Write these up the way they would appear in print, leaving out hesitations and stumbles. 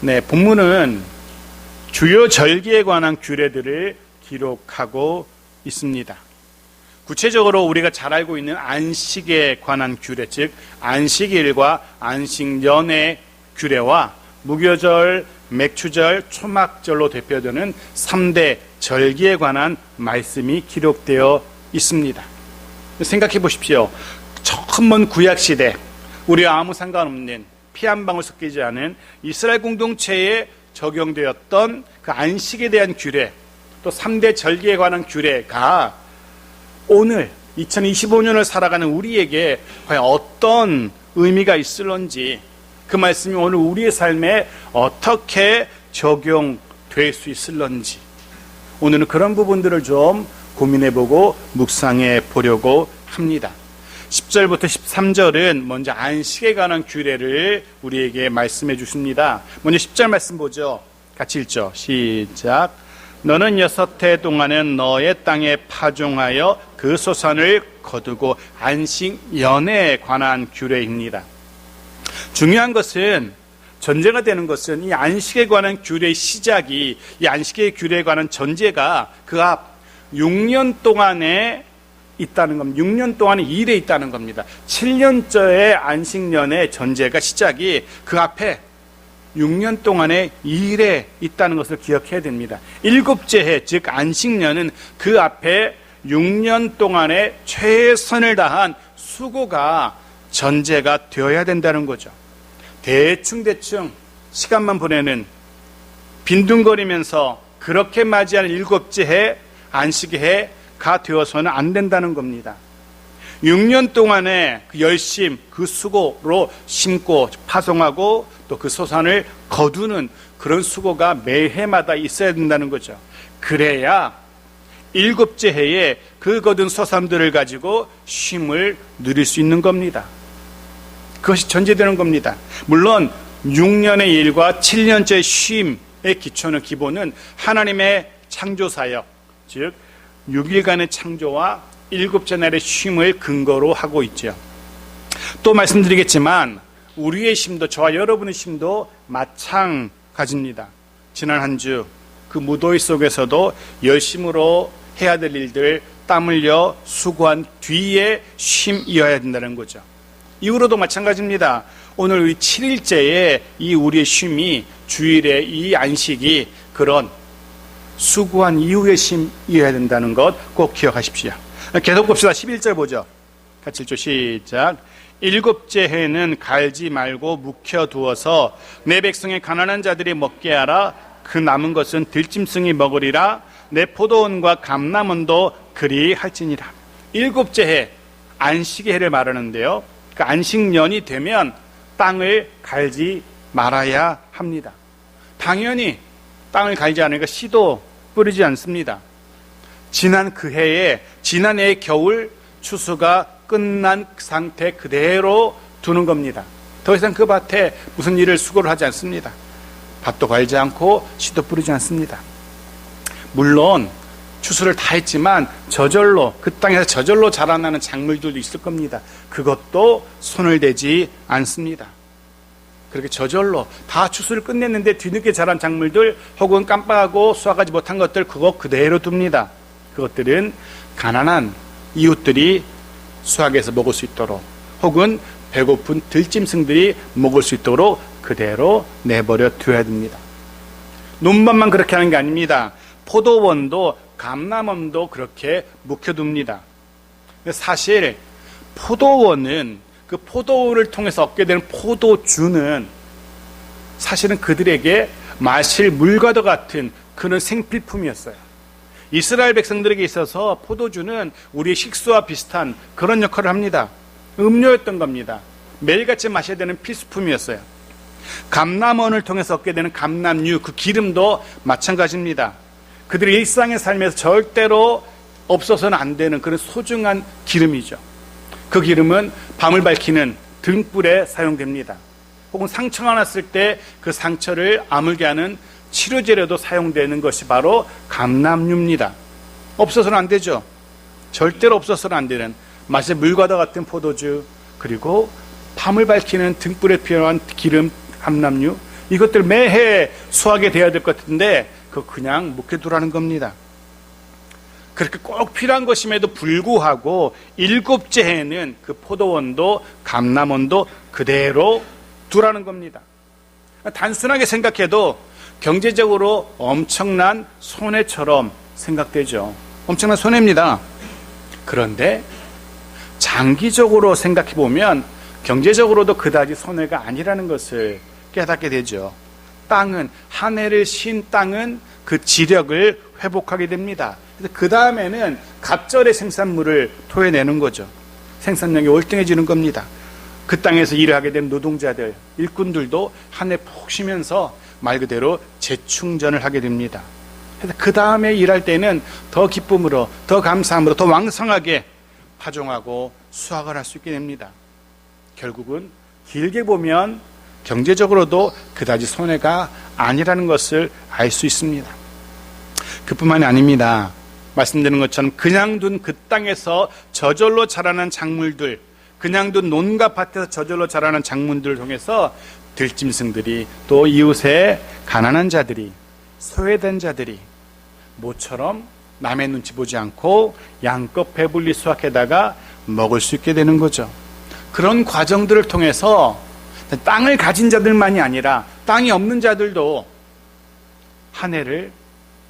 본문은 주요 절기에 관한 규례들을 기록하고 있습니다. 구체적으로 우리가 잘 알고 있는 안식에 관한 규례, 즉 안식일과 안식년의 규례와 무교절, 맥추절, 초막절로 대표되는 3대 절기에 관한 말씀이 기록되어 있습니다. 생각해 보십시오. 처음 먼 구약시대, 우리와 아무 상관없는 피 한 방울 섞이지 않은 이스라엘 공동체에 적용되었던 그 안식에 대한 규례, 또 3대 절기에 관한 규례가 오늘 2025년을 살아가는 우리에게 과연 어떤 의미가 있을런지, 그 말씀이 오늘 우리의 삶에 어떻게 적용될 수 있을런지, 오늘은 그런 부분들을 좀 고민해보고 묵상해 보려고 합니다. 10절부터 13절은 먼저 안식에 관한 규례를 우리에게 말씀해 주십니다. 먼저 10절 말씀 보죠. 같이 읽죠. 시작. 너는 6해 동안은 너의 땅에 파종하여 그 소산을 거두고 안식년에 관한 규례입니다. 중요한 것은, 전제가 되는 것은 이 안식에 관한 규례의 시작이, 이 안식의 규례에 관한 전제가 그 앞 6년 동안에 있다는 겁니다. 6년 동안에 일에 있다는 겁니다. 7년째의 안식년의 전제가 시작이 그 앞에 6년 동안의 일에 있다는 것을 기억해야 됩니다. 7째 해, 즉 안식년은 그 앞에 6년 동안의 최선을 다한 수고가 전제가 되어야 된다는 거죠. 대충 시간만 보내는, 빈둥거리면서 그렇게 맞이하는 7째 해, 안식의 해가 되어서는 안 된다는 겁니다. 6년 동안의 그 열심, 그 수고로 심고 파송하고 또 그 소산을 거두는 그런 수고가 매해마다 있어야 된다는 거죠. 그래야 7째 해에 그 거둔 소산들을 가지고 쉼을 누릴 수 있는 겁니다. 그것이 전제되는 겁니다. 물론 6년의 일과 7년째 쉼의 기초는, 기본은 하나님의 창조사역, 즉 6일간의 창조와 7째 날의 쉼을 근거로 하고 있죠. 또 말씀드리겠지만 우리의 쉼도, 저와 여러분의 쉼도 마찬가지입니다. 지난 한 주 그 무더위 속에서도 열심으로 해야 될 일들 땀 흘려 수고한 뒤에 쉼이어야 된다는 거죠. 이후로도 마찬가지입니다. 오늘 우리 7일째에 이 우리의 쉼이, 주일의 이 안식이 그런 수고한 이후의 쉼이어야 된다는 것 꼭 기억하십시오. 계속 봅시다. 11절 보죠. 같이 읽죠. 시작. 7째 해는 갈지 말고 묵혀두어서 내 백성의 가난한 자들이 먹게 하라. 그 남은 것은 들짐승이 먹으리라. 내 포도원과 감람원도 그리할지니라. 7째 해, 안식의 해를 말하는데요, 그 안식년이 되면 땅을 갈지 말아야 합니다. 당연히 땅을 갈지 않으니까 씨도 뿌리지 않습니다. 지난 그 해에, 지난 해의 겨울 추수가 끝난 상태 그대로 두는 겁니다. 더 이상 그 밭에 무슨 일을 수고를 하지 않습니다. 밭도 갈지 않고 씨도 뿌리지 않습니다. 물론 추수를 다 했지만 저절로, 그 땅에서 저절로 자라나는 작물들도 있을 겁니다. 그것도 손을 대지 않습니다. 그렇게 저절로 다 추수를 끝냈는데 뒤늦게 자란 작물들, 혹은 깜빡하고 수확하지 못한 것들, 그거 그대로 둡니다. 그것들은 가난한 이웃들이 수확해서 먹을 수 있도록, 혹은 배고픈 들짐승들이 먹을 수 있도록 그대로 내버려 둬야 됩니다. 논밭만 그렇게 하는 게 아닙니다. 포도원도 감람원도 그렇게 묵혀둡니다. 사실 포도원은, 그 포도를 통해서 얻게 되는 포도주는 사실은 그들에게 마실 물과도 같은 그런 생필품이었어요. 이스라엘 백성들에게 있어서 포도주는 우리의 식수와 비슷한 그런 역할을 합니다. 음료였던 겁니다. 매일같이 마셔야 되는 필수품이었어요. 감람원을 통해서 얻게 되는 감람유, 그 기름도 마찬가지입니다. 그들의 일상의 삶에서 절대로 없어서는 안 되는 그런 소중한 기름이죠. 그 기름은 밤을 밝히는 등불에 사용됩니다. 혹은 상처가 났을 때 그 상처를 아물게 하는 치료제로도 사용되는 것이 바로 감람유입니다. 없어서는 안 되죠. 절대로 없어서는 안 되는 마치 물과도 같은 포도주, 그리고 밤을 밝히는 등불에 필요한 기름, 감람유, 이것들 매해 수하게 돼야 될 것 같은데 그거 그냥 묵혀두라는 겁니다. 그렇게 꼭 필요한 것임에도 불구하고 7째 해에는 그 포도원도 감람원도 그대로 두라는 겁니다. 단순하게 생각해도 경제적으로 엄청난 손해처럼 생각되죠. 엄청난 손해입니다. 그런데 장기적으로 생각해 보면 경제적으로도 그다지 손해가 아니라는 것을 깨닫게 되죠. 땅은, 한 해를 쉰 땅은 그 지력을 회복하게 됩니다. 그 다음에는 갑절의 생산물을 토해내는 거죠. 생산량이 월등해지는 겁니다. 그 땅에서 일을 하게 된 노동자들, 일꾼들도 한 해 푹 쉬면서 말 그대로 재충전을 하게 됩니다. 그래서 그 다음에 일할 때는 더 기쁨으로, 더 감사함으로, 더 왕성하게 파종하고 수확을 할 수 있게 됩니다. 결국은 길게 보면 경제적으로도 그다지 손해가 아니라는 것을 알 수 있습니다. 그뿐만이 아닙니다. 말씀드린 것처럼 그냥 둔 그 땅에서 저절로 자라는 작물들, 그냥 둔 논과 밭에서 저절로 자라는 작물들을 통해서 들짐승들이, 또 이웃의 가난한 자들이, 소외된 자들이 모처럼 남의 눈치 보지 않고 양껏 배불리 수확해다가 먹을 수 있게 되는 거죠. 그런 과정들을 통해서 땅을 가진 자들만이 아니라 땅이 없는 자들도 한 해를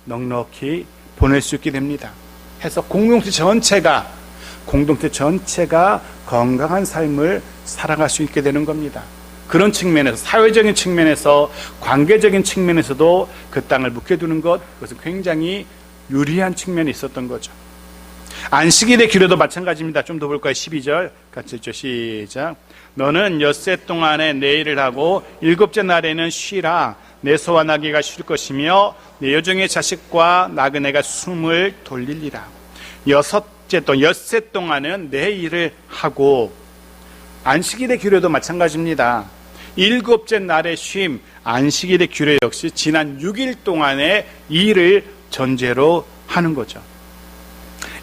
넉넉히 보낼 수 있게 됩니다. 해서 공동체 전체가 건강한 삶을 살아갈 수 있게 되는 겁니다. 그런 측면에서, 사회적인 측면에서, 관계적인 측면에서도 그 땅을 묵혀두는 것, 그것은 굉장히 유리한 측면이 있었던 거죠. 안식일의 규례도 마찬가지입니다. 좀 더 볼까요? 12절 같이 읽죠. 시작. 너는 엿새 동안에 내 일을 하고 7째 날에는 쉬라. 내 소와 나귀가 쉴 것이며 내 여종의 자식과 나그네가 숨을 돌리리라. 엿새 동안은 내 일을 하고, 안식일의 규례도 마찬가지입니다. 7째 날의 쉼, 안식일의 규례 역시 지난 6일 동안의 일을 전제로 하는 거죠.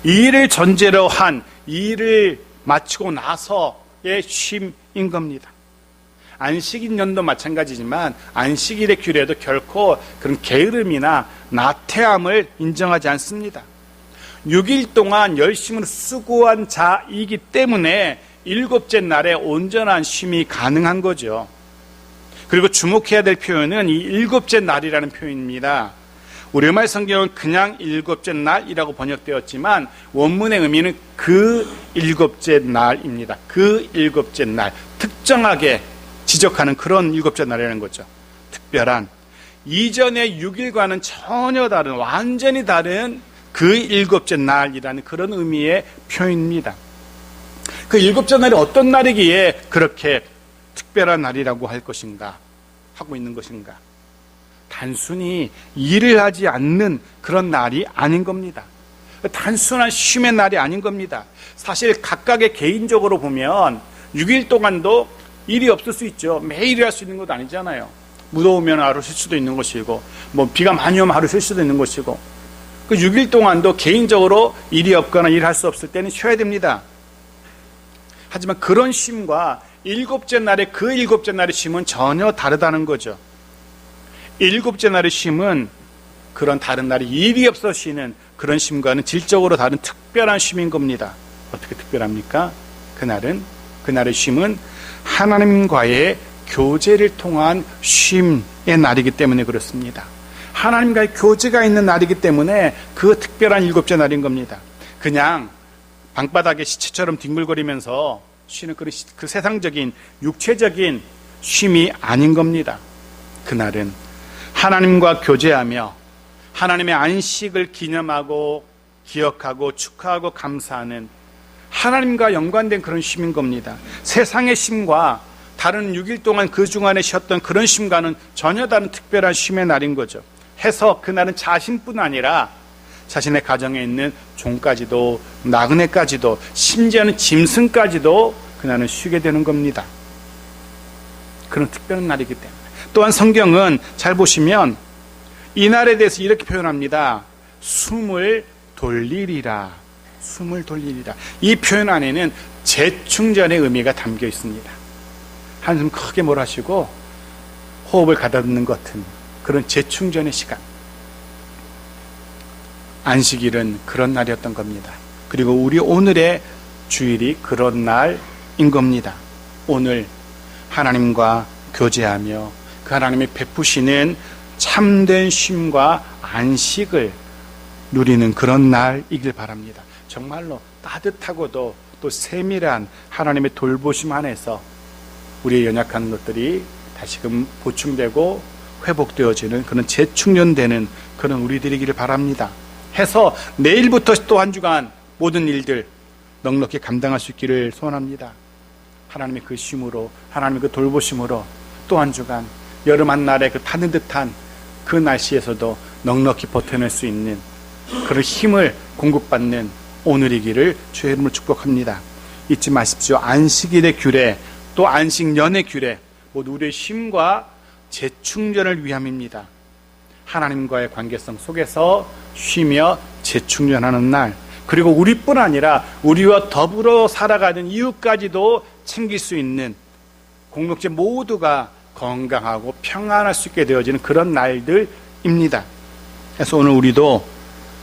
이 일을 전제로 한, 이 일을 마치고 나서의 쉼인 겁니다. 안식일년도 마찬가지지만 안식일의 규례도 결코 그런 게으름이나 나태함을 인정하지 않습니다. 6일 동안 열심히 수고한 자이기 때문에 7째 날에 온전한 쉼이 가능한 거죠. 그리고 주목해야 될 표현은 이 7째 날이라는 표현입니다. 우리말 성경은 그냥 7째 날이라고 번역되었지만 원문의 의미는 그 7째 날입니다. 그 7째 날, 특정하게 지적하는 그런 7째 날이라는 거죠. 특별한, 이전의 6일과는 전혀 다른, 완전히 다른 그 7째 날이라는 그런 의미의 표현입니다. 그 7째 날이 어떤 날이기에 그렇게 특별한 날이라고 할 것인가, 하고 있는 것인가? 단순히 일을 하지 않는 그런 날이 아닌 겁니다. 단순한 쉼의 날이 아닌 겁니다. 사실 각각의 개인적으로 보면 6일 동안도 일이 없을 수 있죠. 매일 일할 수 있는 것도 아니잖아요. 무더우면 하루 쉴 수도 있는 것이고, 비가 많이 오면 하루 쉴 수도 있는 것이고, 그 6일 동안도 개인적으로 일이 없거나 일할 수 없을 때는 쉬어야 됩니다. 하지만 그런 쉼과 7째 날의 그 7째 날의 쉼은 전혀 다르다는 거죠. 7째 날의 쉼은 그런 다른 날에 일이 없어 쉬는 그런 쉼과는 질적으로 다른 특별한 쉼인 겁니다. 어떻게 특별합니까? 그날의 쉼은 하나님과의 교제를 통한 쉼의 날이기 때문에 그렇습니다. 하나님과의 교제가 있는 날이기 때문에 그 특별한 7째 날인 겁니다. 그냥 방바닥에 시체처럼 뒹굴거리면서 쉬는 그 세상적인 육체적인 쉼이 아닌 겁니다. 그날은 하나님과 교제하며 하나님의 안식을 기념하고 기억하고 축하하고 감사하는 하나님과 연관된 그런 쉼인 겁니다. 세상의 쉼과 다른 6일 동안 그 중간에 쉬었던 그런 쉼과는 전혀 다른 특별한 쉼의 날인 거죠. 해서 그날은 자신뿐 아니라 자신의 가정에 있는 종까지도, 나그네까지도, 심지어는 짐승까지도 그날은 쉬게 되는 겁니다. 그런 특별한 날이기 때문에. 또한 성경은 잘 보시면 이 날에 대해서 이렇게 표현합니다. 숨을 돌리리라. 숨을 돌리리라. 이 표현 안에는 재충전의 의미가 담겨 있습니다. 한숨 크게 몰아쉬고 호흡을 가다듬는 것 같은 그런 재충전의 시간. 안식일은 그런 날이었던 겁니다. 그리고 우리 오늘의 주일이 그런 날인 겁니다. 오늘 하나님과 교제하며 그 하나님이 베푸시는 참된 쉼과 안식을 누리는 그런 날이길 바랍니다. 정말로 따뜻하고도 또 세밀한 하나님의 돌보심 안에서 우리의 연약한 것들이 다시금 보충되고 회복되어지는 그런 재충전되는 그런 우리들이기를 바랍니다. 해서 내일부터 또 한 주간 모든 일들 넉넉히 감당할 수 있기를 소원합니다. 하나님의 그 쉼으로, 하나님의 그 돌보심으로 또 한 주간 여름 한날에 그 타는 듯한 그 날씨에서도 넉넉히 버텨낼 수 있는 그런 힘을 공급받는 오늘이기를 주의 이름으로 축복합니다. 잊지 마십시오. 안식일의 규례, 또 안식년의 규례, 모두 우리의 쉼과 재충전을 위함입니다. 하나님과의 관계성 속에서 쉬며 재충전하는 날, 그리고 우리뿐 아니라 우리와 더불어 살아가는 이웃까지도 챙길 수 있는 공동체 모두가 건강하고 평안할 수 있게 되어지는 그런 날들입니다. 그래서 오늘 우리도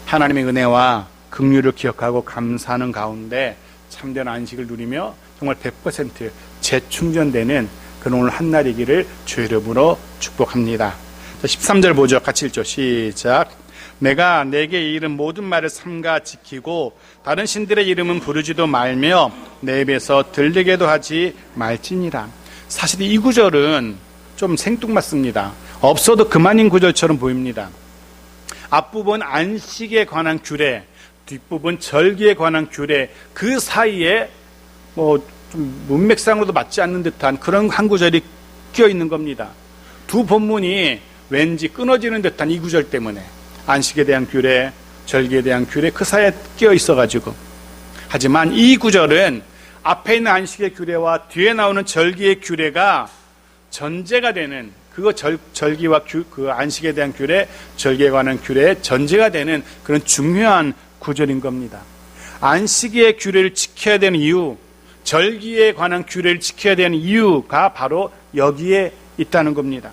하나님의 은혜와 긍휼을 기억하고 감사하는 가운데 참된 안식을 누리며 정말 100% 재충전되는 그런 오늘 한날이기를 주의 이름으로 축복합니다. 13절 보죠. 같이 읽죠. 시작. 내가 내게 이른 모든 말을 삼가 지키고 다른 신들의 이름은 부르지도 말며 내 입에서 들리게도 하지 말지니라. 사실 이 구절은 좀 생뚱맞습니다. 없어도 그만인 구절처럼 보입니다. 앞부분 안식에 관한 규례, 뒷부분 절기에 관한 규례, 그 사이에 좀 문맥상으로도 맞지 않는 듯한 그런 한 구절이 끼어 있는 겁니다. 두 본문이 왠지 끊어지는 듯한 이 구절 때문에 안식에 대한 규례, 절기에 대한 규례 그 사이에 끼어 있어가지고. 하지만 이 구절은 앞에 있는 안식의 규례와 뒤에 나오는 절기의 규례가 전제가 되는, 그거 절기와 그 안식에 대한 규례, 절기에 관한 규례의 전제가 되는 그런 중요한 구절인 겁니다. 안식의 규례를 지켜야 되는 이유, 절기에 관한 규례를 지켜야 되는 이유가 바로 여기에 있다는 겁니다.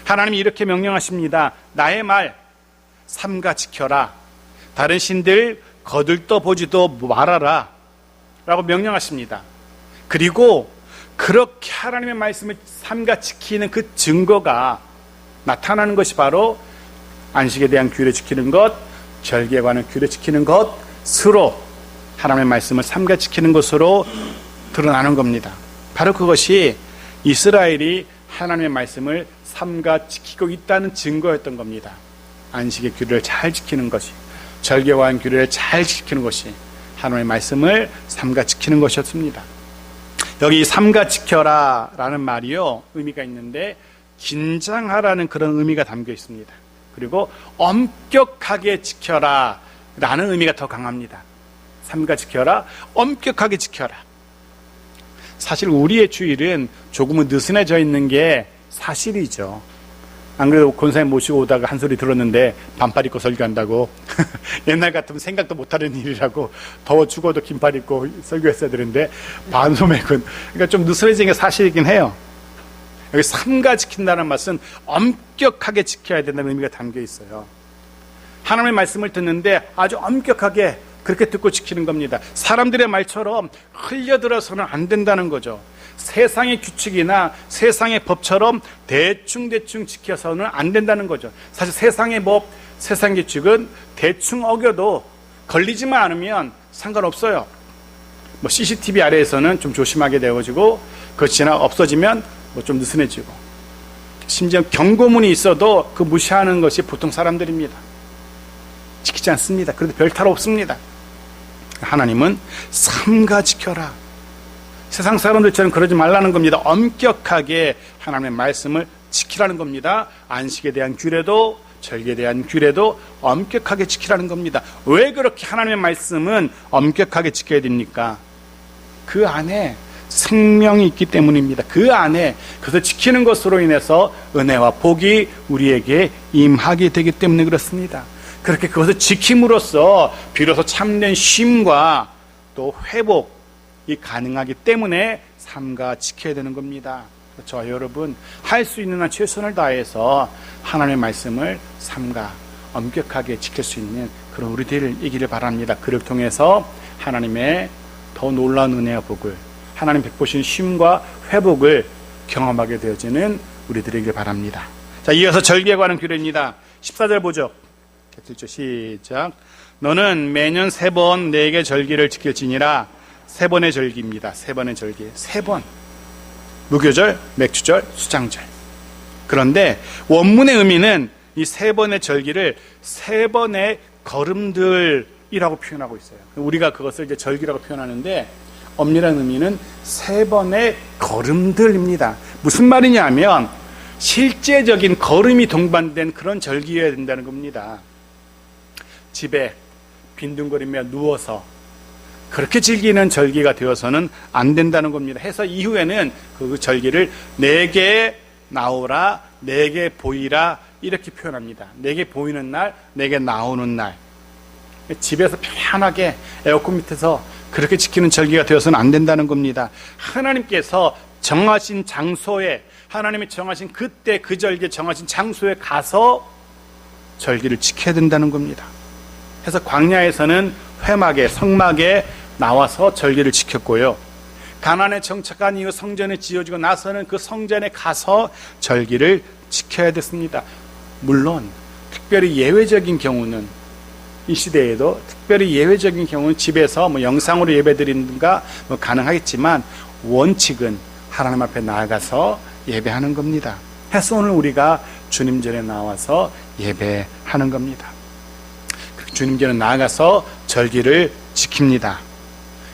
하나님이 이렇게 명령하십니다. 나의 말 삼가 지켜라. 다른 신들 거들떠 보지도 말아라 라고 명령하십니다. 그리고 그렇게 하나님의 말씀을 삼가 지키는 그 증거가 나타나는 것이 바로 안식에 대한 규례 지키는 것, 절기에 관한 규례 지키는 것으로, 하나님의 말씀을 삼가 지키는 것으로 드러나는 겁니다. 바로 그것이 이스라엘이 하나님의 말씀을 삼가 지키고 있다는 증거였던 겁니다. 안식의 규례를 잘 지키는 것이, 절기에 관한 규례를 잘 지키는 것이 하나님의 말씀을 삼가 지키는 것이었습니다. 여기 삼가 지켜라 라는 말이요, 의미가 있는데 긴장하라는 그런 의미가 담겨 있습니다. 그리고 엄격하게 지켜라 라는 의미가 더 강합니다. 삼가 지켜라, 엄격하게 지켜라. 사실 우리의 주일은 조금은 느슨해져 있는 게 사실이죠. 안 그래도 권사님 모시고 오다가 한 소리 들었는데 반팔 입고 설교한다고. 옛날 같으면 생각도 못하는 일이라고 더워 죽어도 긴팔 입고 설교했어야 되는데 반소맥은, 그러니까 좀 느슨해진 게 사실이긴 해요. 여기 삼가 지킨다는 말은 엄격하게 지켜야 된다는 의미가 담겨 있어요. 하나님의 말씀을 듣는데 아주 엄격하게 그렇게 듣고 지키는 겁니다. 사람들의 말처럼 흘려들어서는 안 된다는 거죠. 세상의 규칙이나 세상의 법처럼 대충 지켜서는 안 된다는 거죠. 사실 세상의 법, 세상 규칙은 대충 어겨도 걸리지만 않으면 상관없어요. CCTV 아래에서는 좀 조심하게 되어지고, 그것이 없어지면 좀 느슨해지고, 심지어 경고문이 있어도 그 무시하는 것이 보통 사람들입니다. 지키지 않습니다. 그래도 별 탈 없습니다. 하나님은 삼가 지켜라. 세상 사람들처럼 그러지 말라는 겁니다. 엄격하게 하나님의 말씀을 지키라는 겁니다. 안식에 대한 규례도, 절기에 대한 규례도 엄격하게 지키라는 겁니다. 왜 그렇게 하나님의 말씀은 엄격하게 지켜야 됩니까? 그 안에 생명이 있기 때문입니다. 그 안에 그것을 지키는 것으로 인해서 은혜와 복이 우리에게 임하게 되기 때문에 그렇습니다. 그렇게 그것을 지킴으로써 비로소 참된 쉼과 또 회복이 가능하기 때문에 삼가 지켜야 되는 겁니다. 저와 여러분 할 수 있는 한 최선을 다해서 하나님의 말씀을 삼가 엄격하게 지킬 수 있는 그런 우리들이기를 바랍니다. 그를 통해서 하나님의 더 놀라운 은혜와 복을, 하나님 베푸신 쉼과 회복을 경험하게 되어지는 우리들이길 바랍니다. 자, 이어서 절기에 관한 규례입니다. 14절 보죠. 7절 시작. 너는 매년 3번 내게 절기를 지킬지니라. 3번의 절기입니다. 3번의 절기. 3번. 무교절, 맥주절, 수장절. 그런데 원문의 의미는 이 3번의 절기를 3번의 걸음들이라고 표현하고 있어요. 우리가 그것을 이제 절기라고 표현하는데 엄밀한 의미는 3번의 걸음들입니다. 무슨 말이냐면 실제적인 걸음이 동반된 그런 절기여야 된다는 겁니다. 집에 빈둥거리며 누워서 그렇게 즐기는 절기가 되어서는 안 된다는 겁니다. 해서 이후에는 그 절기를 내게 나오라, 내게 보이라 이렇게 표현합니다. 내게 보이는 날, 내게 나오는 날. 집에서 편안하게 에어컨 밑에서 그렇게 지키는 절기가 되어서는 안 된다는 겁니다. 하나님께서 정하신 장소에, 하나님이 정하신 그때 그 절기에 정하신 장소에 가서 절기를 지켜야 된다는 겁니다. 해서 광야에서는 회막에, 성막에 나와서 절기를 지켰고요. 가나안에 정착한 이후 성전이 지어지고 나서는 그 성전에 가서 절기를 지켜야 됐습니다. 물론 특별히 예외적인 경우는 이 시대에도 특별히 예외적인 경우는 집에서 영상으로 예배드리는가 가능하겠지만 원칙은 하나님 앞에 나아가서 예배하는 겁니다. 해서 오늘 우리가 주님 전에 나와서 예배하는 겁니다. 주님 전에 나아가서 절기를 지킵니다.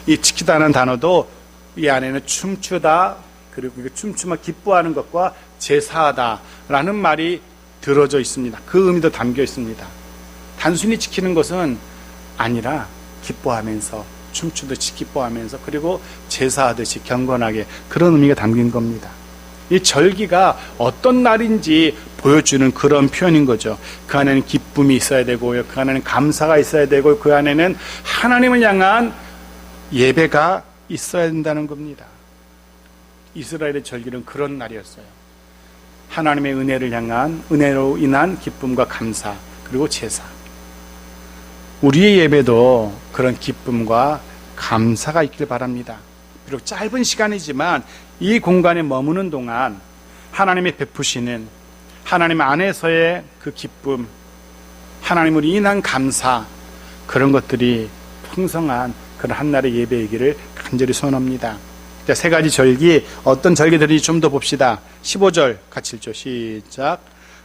이 지키다는 단어도 이 안에는 춤추다, 그리고 춤추며 기뻐하는 것과 제사하다라는 말이 들어져 있습니다. 그 의미도 담겨 있습니다. 단순히 지키는 것은 아니라 기뻐하면서, 춤추듯이 기뻐하면서, 그리고 제사하듯이 경건하게, 그런 의미가 담긴 겁니다. 이 절기가 어떤 날인지 보여주는 그런 표현인 거죠. 그 안에는 기쁨이 있어야 되고요, 그 안에는 감사가 있어야 되고, 그 안에는 하나님을 향한 예배가 있어야 된다는 겁니다. 이스라엘의 절기는 그런 날이었어요. 하나님의 은혜를 향한, 은혜로 인한 기쁨과 감사, 그리고 제사. 우리의 예배도 그런 기쁨과 감사가 있길 바랍니다. 비록 짧은 시간이지만 이 공간에 머무는 동안 하나님이 베푸시는 하나님 안에서의 그 기쁨, 하나님으로 인한 감사, 그런 것들이 풍성한 그런 한날의 예배이기를 간절히 소원합니다. 자, 3가지 절기, 어떤 절기들인지 좀 더 봅시다. 15절 같이 읽죠. 시작.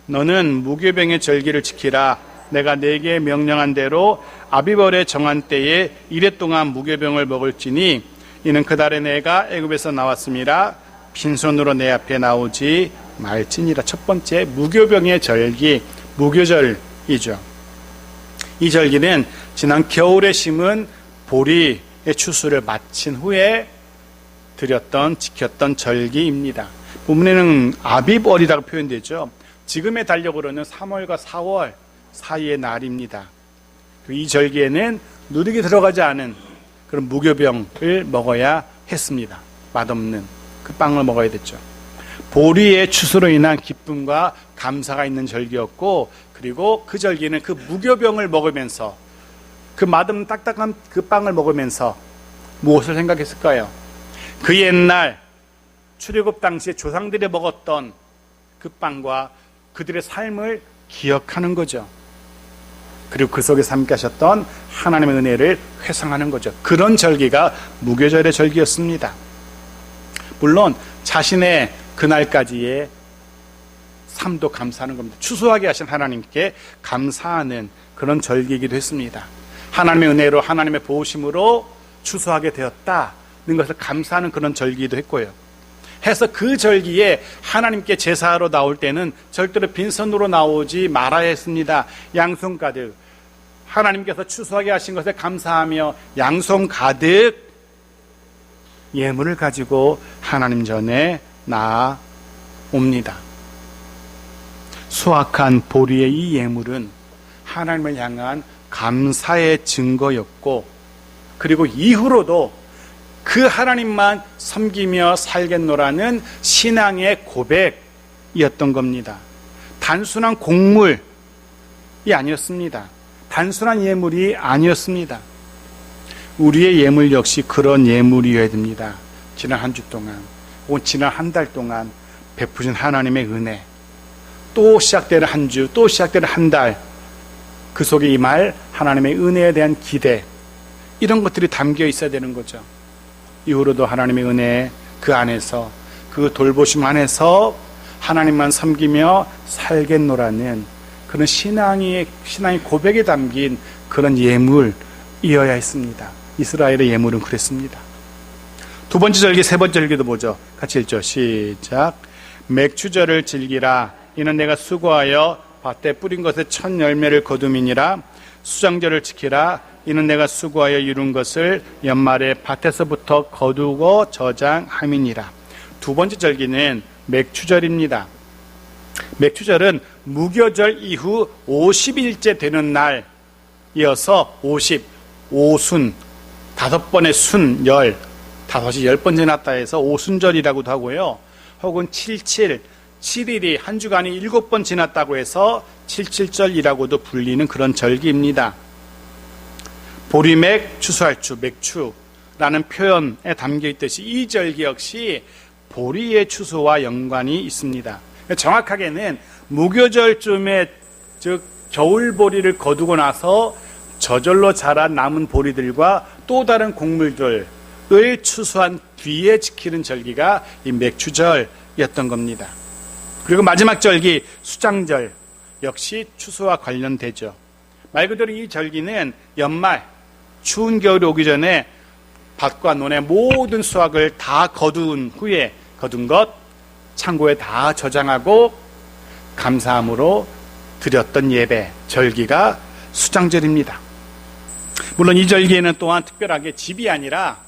너는 무교병의 절기를 지키라. 내가 네게 명령한 대로 아비벌의 정한 때에 이래 동안 무교병을 먹을지니 이는 그달에 내가 애굽에서 나왔음이라 빈손으로 내 앞에 나오지 말지니라. 첫 번째, 무교병의 절기, 무교절이죠. 이 절기는 지난 겨울에 심은 보리의 추수를 마친 후에 드렸던, 지켰던 절기입니다. 본문에는 아비벌이라고 표현되죠. 지금의 달력으로는 3월과 4월 사이의 날입니다. 이 절기에는 누룩이 들어가지 않은 그런 무교병을 먹어야 했습니다. 맛없는 그 빵을 먹어야 됐죠. 보리의 추수로 인한 기쁨과 감사가 있는 절기였고, 그리고 그 절기는 그 무교병을 먹으면서, 그 맛없는 딱딱한 그 빵을 먹으면서 무엇을 생각했을까요? 그 옛날 출애굽 당시에 조상들이 먹었던 그 빵과 그들의 삶을 기억하는 거죠. 그리고 그 속에서 함께 하셨던 하나님의 은혜를 회상하는 거죠. 그런 절기가 무교절의 절기였습니다. 물론 자신의 그날까지의 삶도 감사하는 겁니다. 추수하게 하신 하나님께 감사하는 그런 절기이기도 했습니다. 하나님의 은혜로, 하나님의 보호심으로 추수하게 되었다는 것을 감사하는 그런 절기이기도 했고요. 해서 그 절기에 하나님께 제사하러 나올 때는 절대로 빈손으로 나오지 말아야 했습니다. 양손 가득, 하나님께서 추수하게 하신 것에 감사하며 양손 가득 예물을 가지고 하나님 전에 나아옵니다. 수확한 보리의 이 예물은 하나님을 향한 감사의 증거였고, 그리고 이후로도 그 하나님만 섬기며 살겠노라는 신앙의 고백이었던 겁니다. 단순한 곡물이 아니었습니다. 단순한 예물이 아니었습니다. 우리의 예물 역시 그런 예물이어야 됩니다. 지난 한 주 동안, 혹은 지난 한 달 동안 베푸신 하나님의 은혜, 또 시작되는 한 주, 또 시작되는 한 달, 그 속에 임할 하나님의 은혜에 대한 기대, 이런 것들이 담겨 있어야 되는 거죠. 이후로도 하나님의 은혜 그 안에서, 그 돌보심 안에서 하나님만 섬기며 살겠노라는 그런 신앙의 고백에 담긴 그런 예물이어야 했습니다. 이스라엘의 예물은 그랬습니다. 두 번째 절기, 세 번째 절기도 보죠. 같이 읽죠. 시작. 맥추절을 즐기라. 이는 내가 수고하여 밭에 뿌린 것의 첫 열매를 거둠이니라. 수장절을 지키라. 이는 내가 수고하여 이룬 것을 연말에 밭에서부터 거두고 저장함이니라. 두 번째 절기는 맥추절입니다. 맥추절은 무교절 이후 50일째 되는 날 이어서 50, 오순, 5번의 순, 열, 5이 10번 지났다 해서 오순절이라고도 하고요. 혹은 77, 7일이 한 주간이 7번 지났다고 해서 77절이라고도 불리는 그런 절기입니다. 보리맥, 추수할주, 맥추라는 표현에 담겨 있듯이 이 절기 역시 보리의 추수와 연관이 있습니다. 정확하게는 무교절쯤에, 즉 겨울보리를 거두고 나서 저절로 자란 남은 보리들과 또 다른 곡물들을 추수한 뒤에 지키는 절기가 이 맥추절이었던 겁니다. 그리고 마지막 절기 수장절 역시 추수와 관련되죠. 말 그대로 이 절기는 연말 추운 겨울이 오기 전에 밭과 논의 모든 수확을 다 거둔 후에 거둔 것 창고에 다 저장하고 감사함으로 드렸던 예배 절기가 수장절입니다. 물론 이 절기에는 또한 특별하게 집이 아니라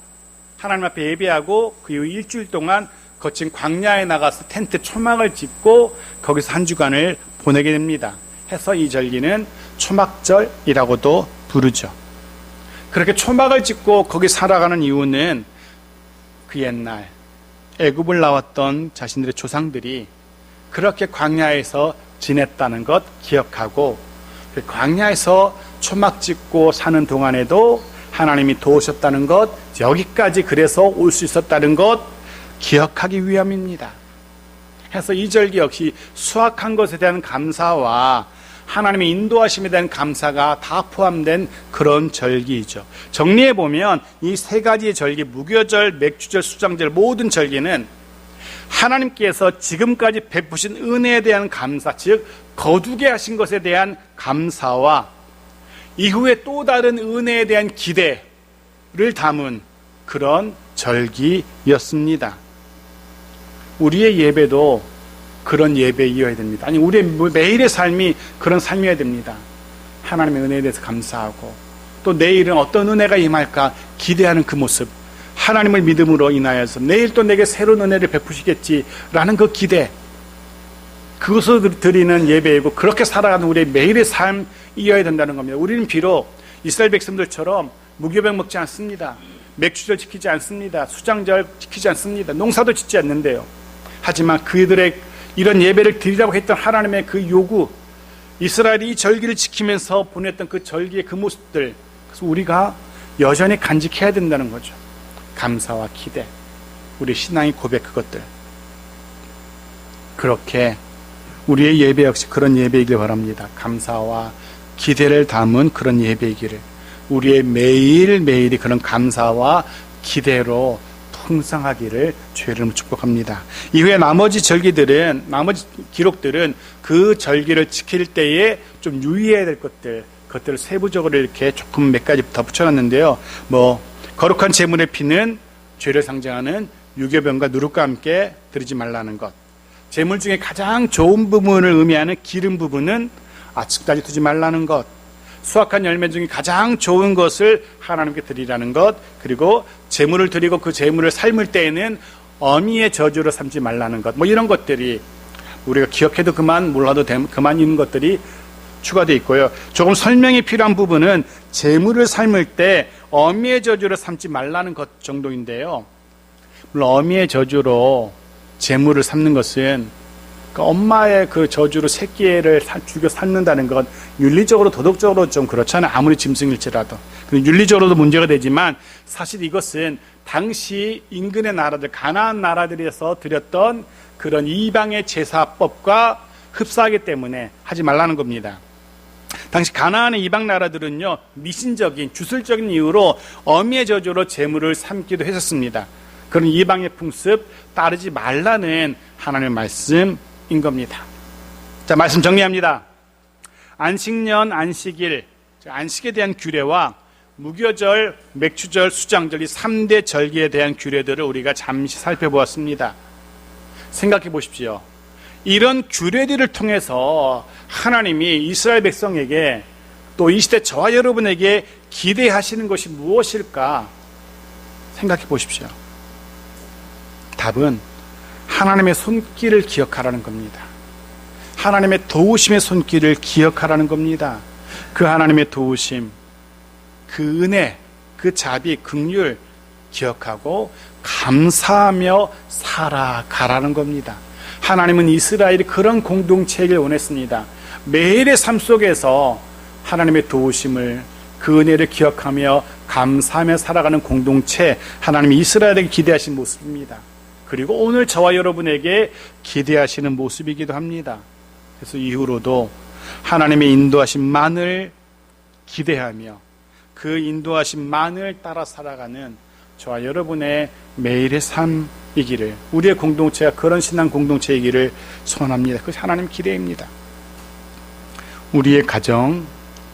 하나님 앞에 예배하고 그 이후 일주일 동안 거친 광야에 나가서 텐트 초막을 짓고 거기서 한 주간을 보내게 됩니다. 해서 이 절기는 초막절이라고도 부르죠. 그렇게 초막을 짓고 거기 살아가는 이유는 그 옛날 애굽을 나왔던 자신들의 조상들이 그렇게 광야에서 지냈다는 것 기억하고 그 광야에서 초막 짓고 사는 동안에도 하나님이 도우셨다는 것, 여기까지 그래서 올 수 있었다는 것 기억하기 위함입니다. 해서 이 절기 역시 수확한 것에 대한 감사와 하나님의 인도하심에 대한 감사가 다 포함된 그런 절기이죠. 정리해보면 이 세 가지의 절기, 무교절, 맥추절, 수장절 모든 절기는 하나님께서 지금까지 베푸신 은혜에 대한 감사, 즉 거두게 하신 것에 대한 감사와 이후에 또 다른 은혜에 대한 기대를 담은 그런 절기였습니다. 우리의 예배도 그런 예배이어야 됩니다. 아니, 우리의 매일의 삶이 그런 삶이어야 됩니다. 하나님의 은혜에 대해서 감사하고 또 내일은 어떤 은혜가 임할까 기대하는 그 모습, 하나님을 믿음으로 인하여서 내일 또 내게 새로운 은혜를 베푸시겠지라는 그 기대, 그것을 드리는 예배이고 그렇게 살아가는 우리의 매일의 삶이어야 된다는 겁니다. 우리는 비록 이스라엘 백성들처럼 무교병 먹지 않습니다. 맥추절 지키지 않습니다. 수장절 지키지 않습니다. 농사도 짓지 않는데요. 하지만 그들의 이런 예배를 드리라고 했던 하나님의 그 요구, 이스라엘이 이 절기를 지키면서 보냈던 그 절기의 그 모습들, 그래서 우리가 여전히 간직해야 된다는 거죠. 감사와 기대, 우리 신앙의 고백, 그것들. 그렇게 우리의 예배 역시 그런 예배이길 바랍니다. 감사와 기대를 담은 그런 예배이기를, 우리의 매일매일이 그런 감사와 기대로 풍성하기를 주의 이름으로 축복합니다. 이후에 나머지 절기들은, 나머지 기록들은 그 절기를 지킬 때에 좀 유의해야 될 그것들을 세부적으로 이렇게 조금 몇 가지 더 붙여놨는데요. 거룩한 제물의 피는 죄를 상징하는 유교병과 누룩과 함께 드리지 말라는 것, 제물 중에 가장 좋은 부분을 의미하는 기름 부분은 아침까지 두지 말라는 것, 수확한 열매 중에 가장 좋은 것을 하나님께 드리라는 것, 그리고 제물을 드리고 그 제물을 삶을 때에는 어미의 저주로 삼지 말라는 것, 이런 것들이 우리가 기억해도 그만, 몰라도 그만 있는 것들이 추가되어 있고요. 조금 설명이 필요한 부분은 제물을 삶을 때 어미의 저주로 삼지 말라는 것 정도인데요. 물론 어미의 저주로 재물을 삼는 것은 엄마의 그 저주로 새끼를 죽여 삶는다는 건 윤리적으로 도덕적으로 좀 그렇잖아요. 아무리 짐승일지라도. 윤리적으로도 문제가 되지만 사실 이것은 당시 인근의 나라들, 가나안 나라들에서 드렸던 그런 이방의 제사법과 흡사하기 때문에 하지 말라는 겁니다. 당시 가나안의 이방 나라들은요, 미신적인 주술적인 이유로 어미의 저주로 재물을 삼기도 했었습니다. 그런 이방의 풍습 따르지 말라는 하나님의 말씀인 겁니다. 자, 말씀 정리합니다. 안식년, 안식일, 안식에 대한 규례와 무교절, 맥추절, 수장절 이 3대 절기에 대한 규례들을 우리가 잠시 살펴보았습니다. 생각해 보십시오. 이런 규례들을 통해서 하나님이 이스라엘 백성에게 또 이 시대 저와 여러분에게 기대하시는 것이 무엇일까 생각해 보십시오. 답은 하나님의 손길을 기억하라는 겁니다. 하나님의 도우심의 손길을 기억하라는 겁니다. 그 하나님의 도우심, 그 은혜, 그 자비, 긍휼 기억하고 감사하며 살아가라는 겁니다. 하나님은 이스라엘이 그런 공동체를 원했습니다. 매일의 삶 속에서 하나님의 도우심을, 그 은혜를 기억하며 감사하며 살아가는 공동체, 하나님이 이스라엘에게 기대하신 모습입니다. 그리고 오늘 저와 여러분에게 기대하시는 모습이기도 합니다. 그래서 이후로도 하나님의 인도하심만을 기대하며 그 인도하심만을 따라 살아가는 저와 여러분의 매일의 삶이기를, 우리의 공동체가 그런 신앙 공동체이기를 소원합니다. 그것이 하나님 기대입니다. 우리의 가정,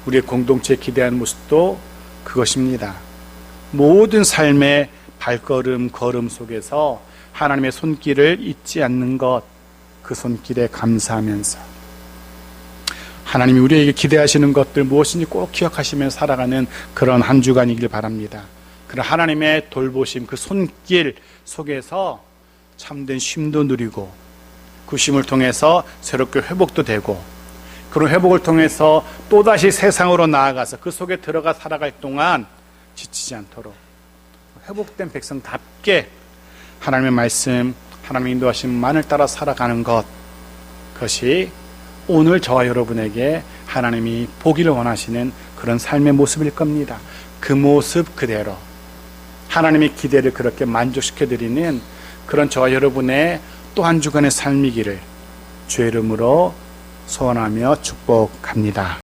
우리의 공동체에 기대하는 모습도 그것입니다. 모든 삶의 발걸음, 걸음 속에서 하나님의 손길을 잊지 않는 것, 그 손길에 감사하면서 하나님이 우리에게 기대하시는 것들 무엇인지 꼭 기억하시면서 살아가는 그런 한 주간이길 바랍니다. 그런 하나님의 돌보심, 그 손길 속에서 참된 쉼도 누리고 그 쉼을 통해서 새롭게 회복도 되고, 그런 회복을 통해서 또다시 세상으로 나아가서 그 속에 들어가 살아갈 동안 지치지 않도록 회복된 백성답게 하나님의 말씀, 하나님의 인도하심만을 따라 살아가는 것, 그것이 오늘 저와 여러분에게 하나님이 보기를 원하시는 그런 삶의 모습일 겁니다. 그 모습 그대로 하나님의 기대를 그렇게 만족시켜드리는 그런 저와 여러분의 또 한 주간의 삶이기를 주의 이름으로 소원하며 축복합니다.